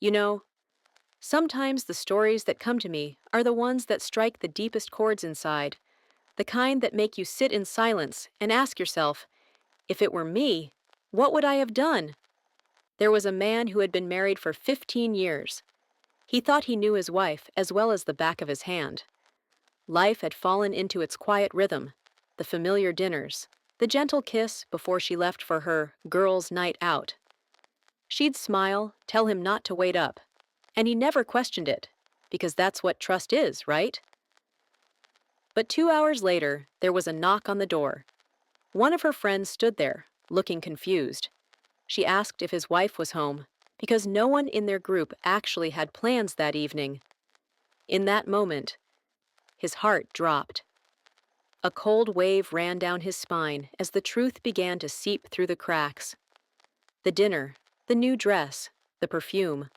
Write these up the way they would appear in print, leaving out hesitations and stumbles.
You know, sometimes the stories that come to me are the ones that strike the deepest chords inside, the kind that make you sit in silence and ask yourself, if it were me, what would I have done? There was a man who had been married for 15 years. He thought he knew his wife as well as the back of his hand. Life had fallen into its quiet rhythm, the familiar dinners, the gentle kiss before she left for her girls' night out. She'd smile, tell him not to wait up, and he never questioned it, because that's what trust is, right? But 2 hours later, there was a knock on the door. One of her friends stood there, looking confused. She asked if his wife was home, because no one in their group actually had plans that evening. In that moment, his heart dropped. A cold wave ran down his spine as the truth began to seep through the cracks. The dinner, the new dress, the perfume,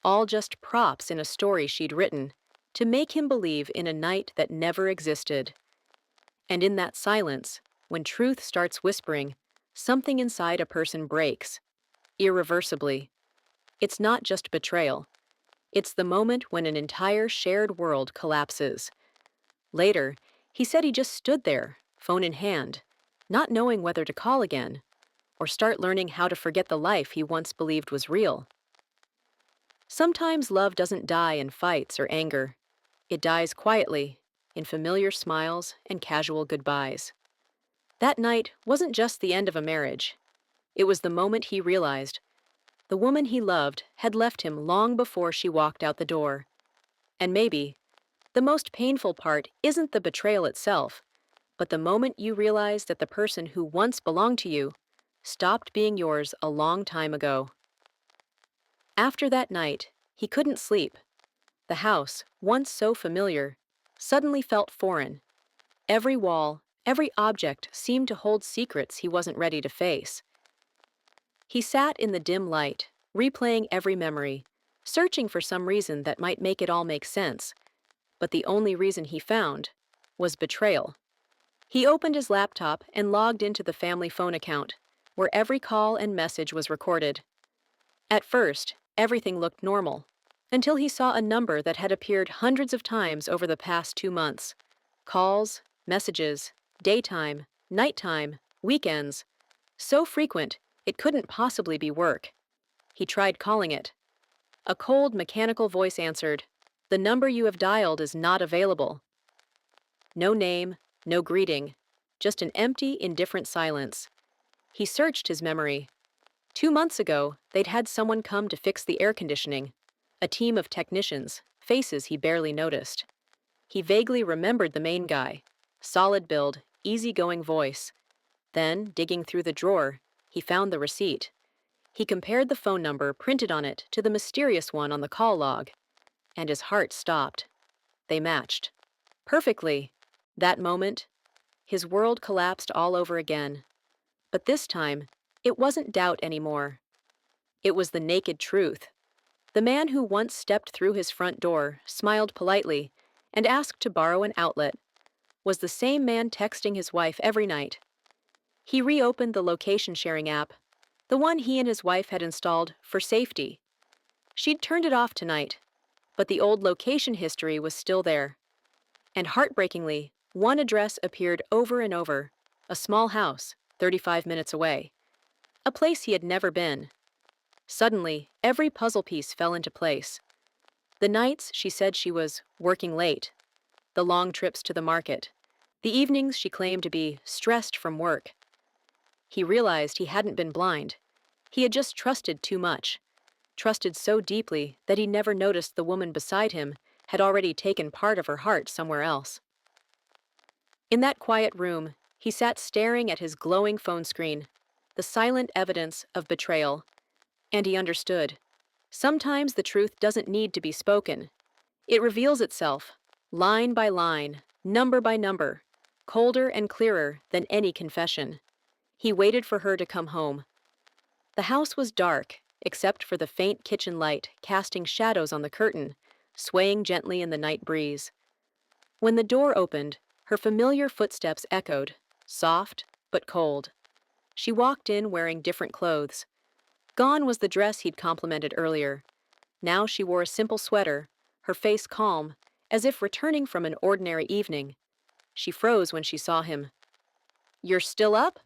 all just props in a story she'd written to make him believe in a night that never existed. And in that silence, when truth starts whispering, something inside a person breaks, irreversibly. It's not just betrayal. It's the moment when an entire shared world collapses. Later, he said he just stood there, phone in hand, not knowing whether to call again or start learning how to forget the life he once believed was real. Sometimes love doesn't die in fights or anger. It dies quietly, in familiar smiles and casual goodbyes. That night wasn't just the end of a marriage. It was the moment he realized the woman he loved had left him long before she walked out the door. And maybe, the most painful part isn't the betrayal itself, but the moment you realize that the person who once belonged to you stopped being yours a long time ago. After that night, he couldn't sleep. The house, once so familiar, suddenly felt foreign. Every wall, every object seemed to hold secrets he wasn't ready to face. He sat in the dim light, replaying every memory, searching for some reason that might make it all make sense. But the only reason he found was betrayal. He opened his laptop and logged into the family phone account, where every call and message was recorded. At first, everything looked normal, until he saw a number that had appeared hundreds of times over the past 2 months. Calls, messages, daytime, nighttime, weekends. So frequent, it couldn't possibly be work. He tried calling it. A cold, mechanical voice answered, "The number you have dialed is not available." No name, no greeting, just an empty, indifferent silence. He searched his memory. 2 months ago, they'd had someone come to fix the air conditioning. A team of technicians, faces he barely noticed. He vaguely remembered the main guy. Solid build, easygoing voice. Then, digging through the drawer, he found the receipt. He compared the phone number printed on it to the mysterious one on the call log, and his heart stopped. They matched. Perfectly. That moment, his world collapsed all over again. But this time, it wasn't doubt anymore. It was the naked truth. The man who once stepped through his front door, smiled politely, and asked to borrow an outlet, was the same man texting his wife every night. He reopened the location sharing app, the one he and his wife had installed for safety. She'd turned it off tonight, but the old location history was still there. And heartbreakingly, one address appeared over and over, a small house, 35 minutes away. A place he had never been. Suddenly, every puzzle piece fell into place. The nights she said she was working late, the long trips to the market, the evenings she claimed to be stressed from work. He realized he hadn't been blind. He had just trusted too much. Trusted so deeply that he never noticed the woman beside him had already taken part of her heart somewhere else. In that quiet room, he sat staring at his glowing phone screen, the silent evidence of betrayal. And he understood. Sometimes the truth doesn't need to be spoken. It reveals itself, line by line, number by number, colder and clearer than any confession. He waited for her to come home. The house was dark, except for the faint kitchen light casting shadows on the curtain, swaying gently in the night breeze. When the door opened, her familiar footsteps echoed, soft but cold. She walked in wearing different clothes. Gone was the dress he'd complimented earlier. Now she wore a simple sweater, her face calm, as if returning from an ordinary evening. She froze when she saw him. "You're still up?"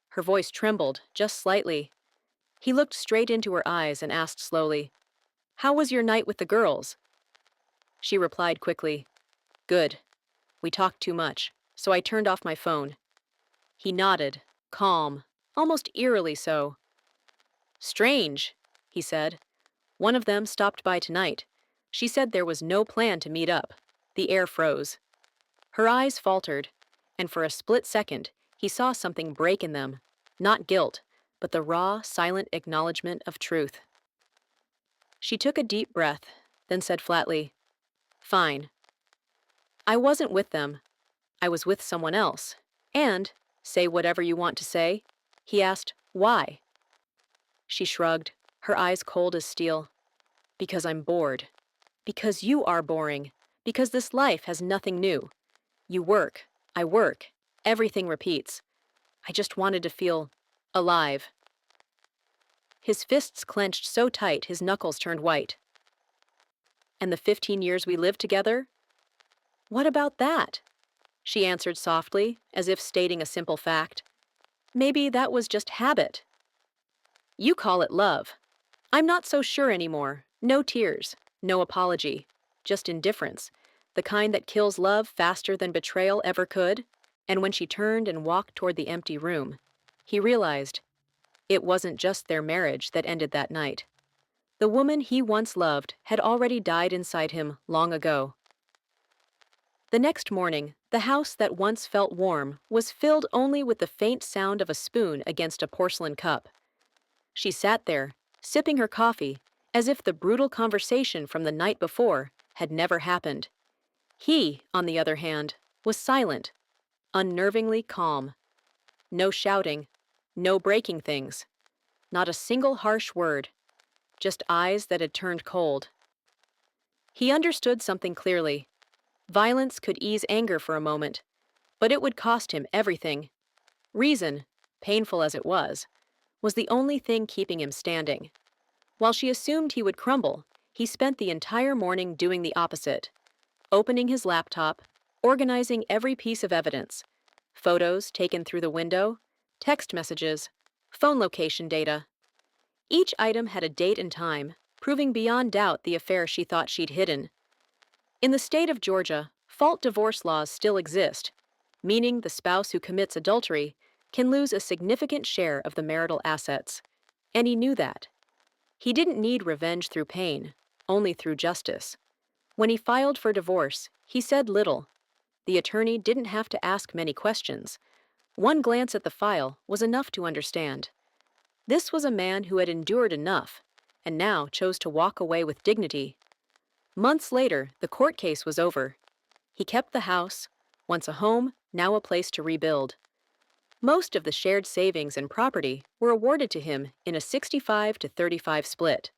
Her voice trembled, just slightly. He looked straight into her eyes and asked slowly, "How was your night with the girls?" She replied quickly, "Good. We talked too much, so I turned off my phone." He nodded, calm, almost eerily so. "Strange," he said. "One of them stopped by tonight. She said there was no plan to meet up." The air froze. Her eyes faltered, and for a split second, he saw something break in them. Not guilt, but the raw, silent acknowledgement of truth. She took a deep breath, then said flatly, "Fine. I wasn't with them. I was with someone else. And, say whatever you want to say." He asked, "Why?" She shrugged, her eyes cold as steel. "Because I'm bored. Because you are boring. Because this life has nothing new. You work, I work, everything repeats. I just wanted to feel alive." His fists clenched so tight his knuckles turned white. "And the 15 years we lived together? What about that?" She answered softly, as if stating a simple fact. "Maybe that was just habit." "You call it love. I'm not so sure anymore. No tears, no apology, just indifference, the kind that kills love faster than betrayal ever could." And when she turned and walked toward the empty room, he realized it wasn't just their marriage that ended that night. The woman he once loved had already died inside him long ago. The next morning, the house that once felt warm was filled only with the faint sound of a spoon against a porcelain cup. She sat there, sipping her coffee, as if the brutal conversation from the night before had never happened. He, on the other hand, was silent, unnervingly calm. No shouting, no breaking things, not a single harsh word, just eyes that had turned cold. He understood something clearly. Violence could ease anger for a moment, but it would cost him everything. Reason, painful as it was the only thing keeping him standing. While she assumed he would crumble, he spent the entire morning doing the opposite, opening his laptop, organizing every piece of evidence, photos taken through the window, text messages, phone location data. Each item had a date and time, proving beyond doubt the affair she thought she'd hidden. In the state of Georgia, fault divorce laws still exist, meaning the spouse who commits adultery can lose a significant share of the marital assets. And he knew that. He didn't need revenge through pain, only through justice. When he filed for divorce, he said little. The attorney didn't have to ask many questions. One glance at the file was enough to understand. This was a man who had endured enough, and now chose to walk away with dignity. Months later, the court case was over. He kept the house, once a home, now a place to rebuild. Most of the shared savings and property were awarded to him in a 65-35 split.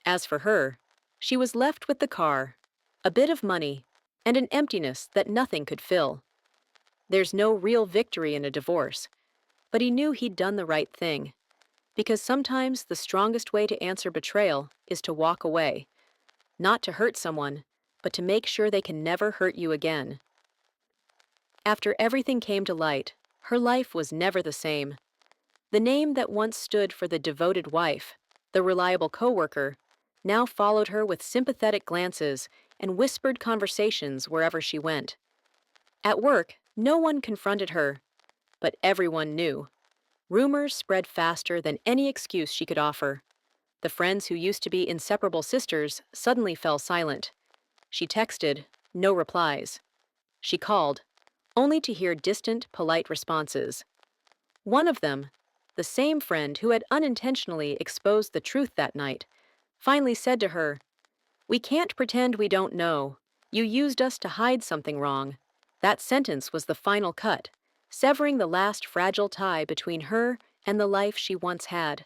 As for her, she was left with the car, a bit of money, and an emptiness that nothing could fill. There's no real victory in a divorce, but he knew he'd done the right thing. Because sometimes the strongest way to answer betrayal is to walk away. Not to hurt someone, but to make sure they can never hurt you again. After everything came to light, her life was never the same. The name that once stood for the devoted wife, the reliable coworker, now followed her with sympathetic glances and whispered conversations wherever she went. At work, no one confronted her, but everyone knew. Rumors spread faster than any excuse she could offer. The friends who used to be inseparable sisters suddenly fell silent. She texted, no replies. She called, only to hear distant, polite responses. One of them, the same friend who had unintentionally exposed the truth that night, finally said to her, "We can't pretend we don't know. You used us to hide something wrong." That sentence was the final cut, severing the last fragile tie between her and the life she once had.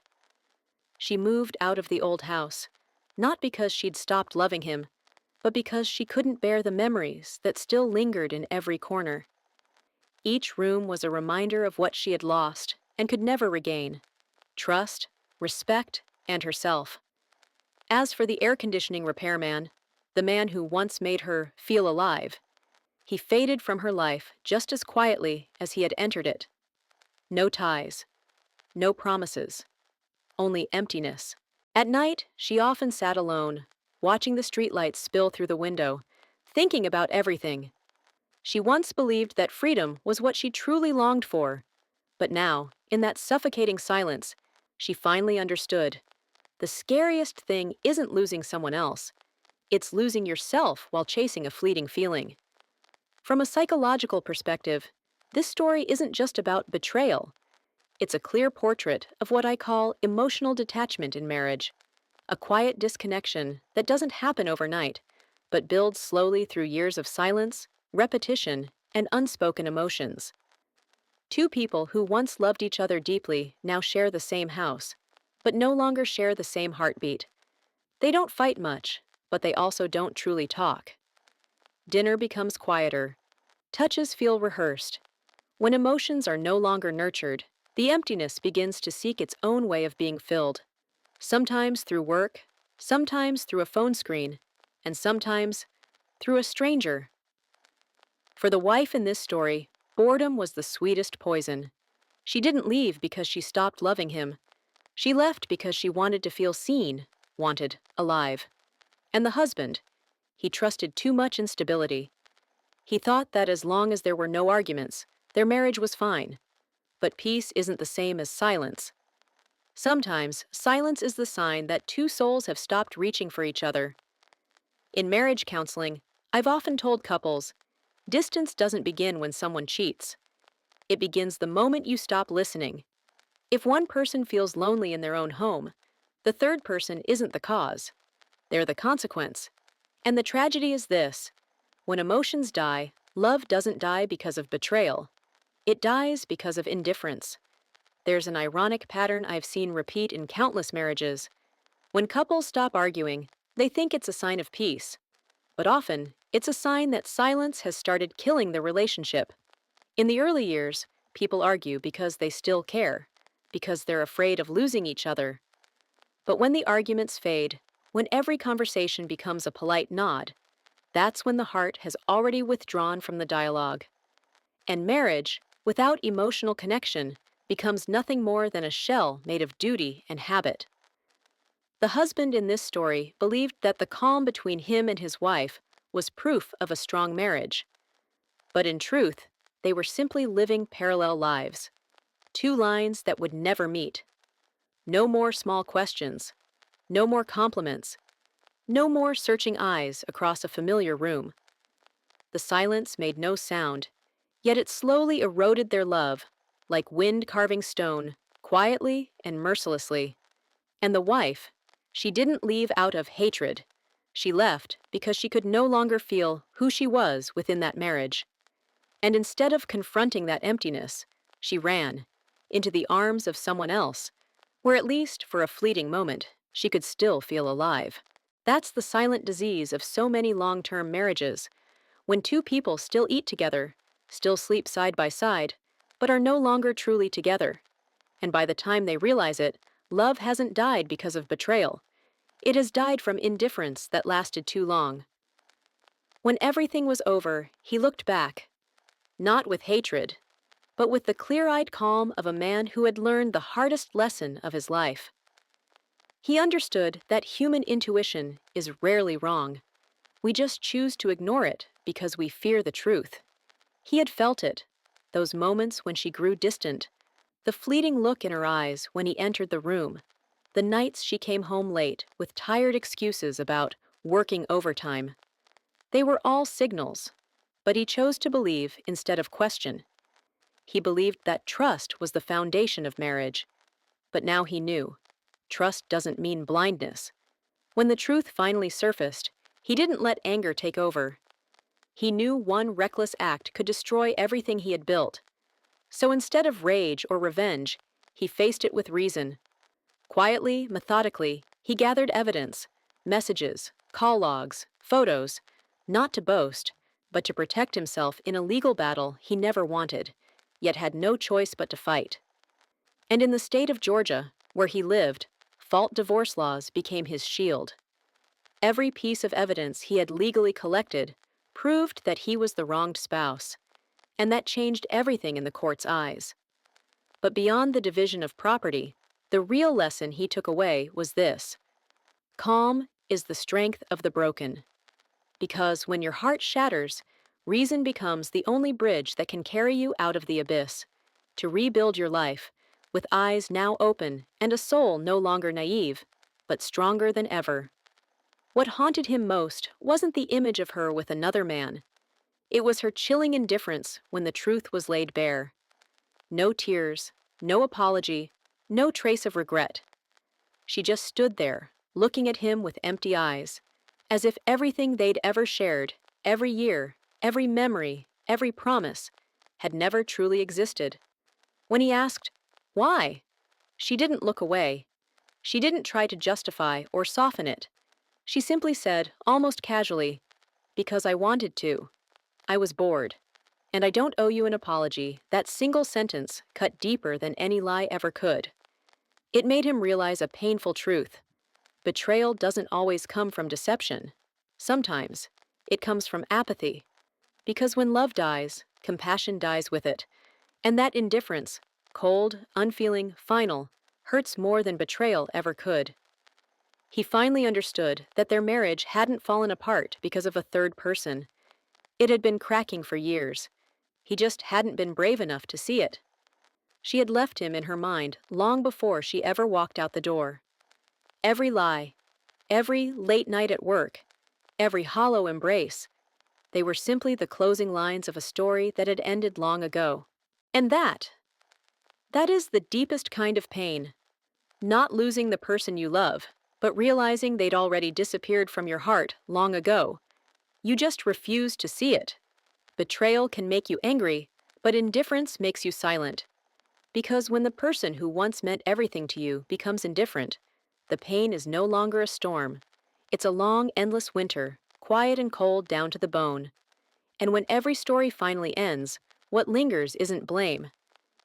She moved out of the old house, not because she'd stopped loving him, but because she couldn't bear the memories that still lingered in every corner. Each room was a reminder of what she had lost and could never regain: trust, respect, and herself. As for the air conditioning repairman, the man who once made her feel alive, he faded from her life just as quietly as he had entered it. No ties, no promises, only emptiness. At night, she often sat alone, watching the streetlights spill through the window, thinking about everything. She once believed that freedom was what she truly longed for, but now, in that suffocating silence, she finally understood. The scariest thing isn't losing someone else, it's losing yourself while chasing a fleeting feeling. From a psychological perspective, this story isn't just about betrayal. It's a clear portrait of what I call emotional detachment in marriage, a quiet disconnection that doesn't happen overnight, but builds slowly through years of silence, repetition, and unspoken emotions. Two people who once loved each other deeply now share the same house, but no longer share the same heartbeat. They don't fight much, but they also don't truly talk. Dinner becomes quieter. Touches feel rehearsed. When emotions are no longer nurtured, the emptiness begins to seek its own way of being filled. Sometimes through work, sometimes through a phone screen, and sometimes through a stranger. For the wife in this story, boredom was the sweetest poison. She didn't leave because she stopped loving him. She left because she wanted to feel seen, wanted, alive. And the husband, he trusted too much in stability. He thought that as long as there were no arguments, their marriage was fine. But peace isn't the same as silence. Sometimes, silence is the sign that two souls have stopped reaching for each other. In marriage counseling, I've often told couples, distance doesn't begin when someone cheats. It begins the moment you stop listening. If one person feels lonely in their own home, the third person isn't the cause. They're the consequence. And the tragedy is this: when emotions die, love doesn't die because of betrayal. It dies because of indifference. There's an ironic pattern I've seen repeat in countless marriages. When couples stop arguing, they think it's a sign of peace. But often, it's a sign that silence has started killing the relationship. In the early years, people argue because they still care, because they're afraid of losing each other. But when the arguments fade, when every conversation becomes a polite nod, that's when the heart has already withdrawn from the dialogue. And marriage, without emotional connection, becomes nothing more than a shell made of duty and habit. The husband in this story believed that the calm between him and his wife was proof of a strong marriage. But in truth, they were simply living parallel lives. Two lines that would never meet. No more small questions. No more compliments. No more searching eyes across a familiar room. The silence made no sound, yet it slowly eroded their love, like wind carving stone, quietly and mercilessly. And the wife, she didn't leave out of hatred. She left because she could no longer feel who she was within that marriage. And instead of confronting that emptiness, she ran into the arms of someone else, where at least for a fleeting moment, she could still feel alive. That's the silent disease of so many long-term marriages, when two people still eat together, still sleep side by side, but are no longer truly together. And by the time they realize it, love hasn't died because of betrayal. It has died from indifference that lasted too long. When everything was over, he looked back, not with hatred, but with the clear-eyed calm of a man who had learned the hardest lesson of his life. He understood that human intuition is rarely wrong. We just choose to ignore it because we fear the truth. He had felt it, those moments when she grew distant, the fleeting look in her eyes when he entered the room, the nights she came home late with tired excuses about working overtime. They were all signals, but he chose to believe instead of question. He believed that trust was the foundation of marriage, but now he knew. Trust doesn't mean blindness. When the truth finally surfaced, he didn't let anger take over. He knew one reckless act could destroy everything he had built. So instead of rage or revenge, he faced it with reason. Quietly, methodically, he gathered evidence, messages, call logs, photos, not to boast, but to protect himself in a legal battle he never wanted, yet had no choice but to fight. And in the state of Georgia, where he lived, default divorce laws became his shield. Every piece of evidence he had legally collected proved that he was the wronged spouse, and that changed everything in the court's eyes. But beyond the division of property, the real lesson he took away was this: calm is the strength of the broken. Because when your heart shatters, reason becomes the only bridge that can carry you out of the abyss, to rebuild your life, with eyes now open and a soul no longer naive, but stronger than ever. What haunted him most wasn't the image of her with another man. It was her chilling indifference when the truth was laid bare. No tears, no apology, no trace of regret. She just stood there, looking at him with empty eyes, as if everything they'd ever shared, every year, every memory, every promise, had never truly existed. When he asked, "Why?" she didn't look away. She didn't try to justify or soften it. She simply said, almost casually, "Because I wanted to. I was bored. And I don't owe you an apology." That single sentence cut deeper than any lie ever could. It made him realize a painful truth. Betrayal doesn't always come from deception. Sometimes it comes from apathy. Because when love dies, compassion dies with it. And that indifference, cold, unfeeling, final, hurts more than betrayal ever could. He finally understood that their marriage hadn't fallen apart because of a third person. It had been cracking for years. He just hadn't been brave enough to see it. She had left him in her mind long before she ever walked out the door. Every lie, every late night at work, every hollow embrace, they were simply the closing lines of a story that had ended long ago. And that is the deepest kind of pain. Not losing the person you love, but realizing they'd already disappeared from your heart long ago. You just refuse to see it. Betrayal can make you angry, but indifference makes you silent. Because when the person who once meant everything to you becomes indifferent, the pain is no longer a storm. It's a long, endless winter, quiet and cold down to the bone. And when every story finally ends, what lingers isn't blame.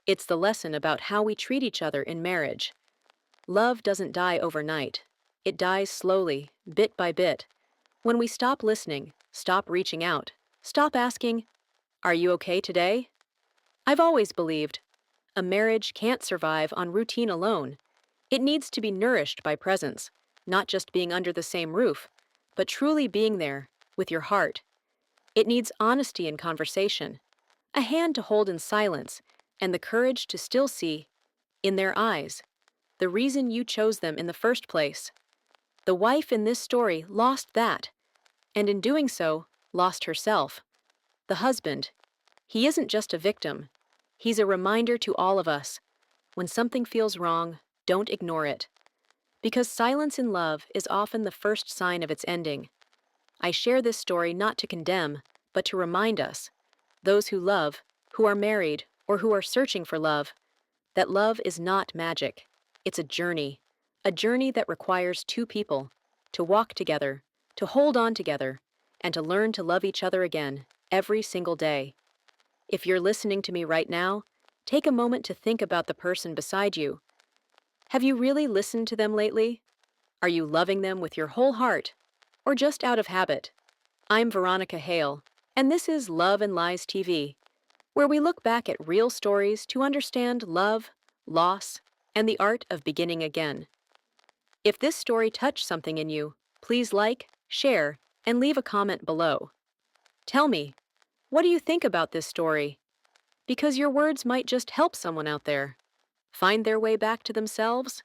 It's the lesson about how we treat each other in marriage. Love doesn't die overnight. It dies slowly, bit by bit. When we stop listening, stop reaching out, stop asking, "Are you okay today?" I've always believed a marriage can't survive on routine alone. It needs to be nourished by presence, not just being under the same roof, but truly being there, with your heart. It needs honesty in conversation, a hand to hold in silence, and the courage to still see, in their eyes, the reason you chose them in the first place. The wife in this story lost that, and in doing so, lost herself. The husband, he isn't just a victim. He's a reminder to all of us. When something feels wrong, don't ignore it. Because silence in love is often the first sign of its ending. I share this story not to condemn, but to remind us, those who love, who are married, or who are searching for love, that love is not magic. It's a journey that requires two people to walk together, to hold on together, and to learn to love each other again every single day. If you're listening to me right now, take a moment to think about the person beside you. Have you really listened to them lately? Are you loving them with your whole heart, or just out of habit? I'm Veronica Hale, and this is Love and Lies TV, where we look back at real stories to understand love, loss, and the art of beginning again. If this story touched something in you, please like, share, and leave a comment below. Tell me, what do you think about this story? Because your words might just help someone out there find their way back to themselves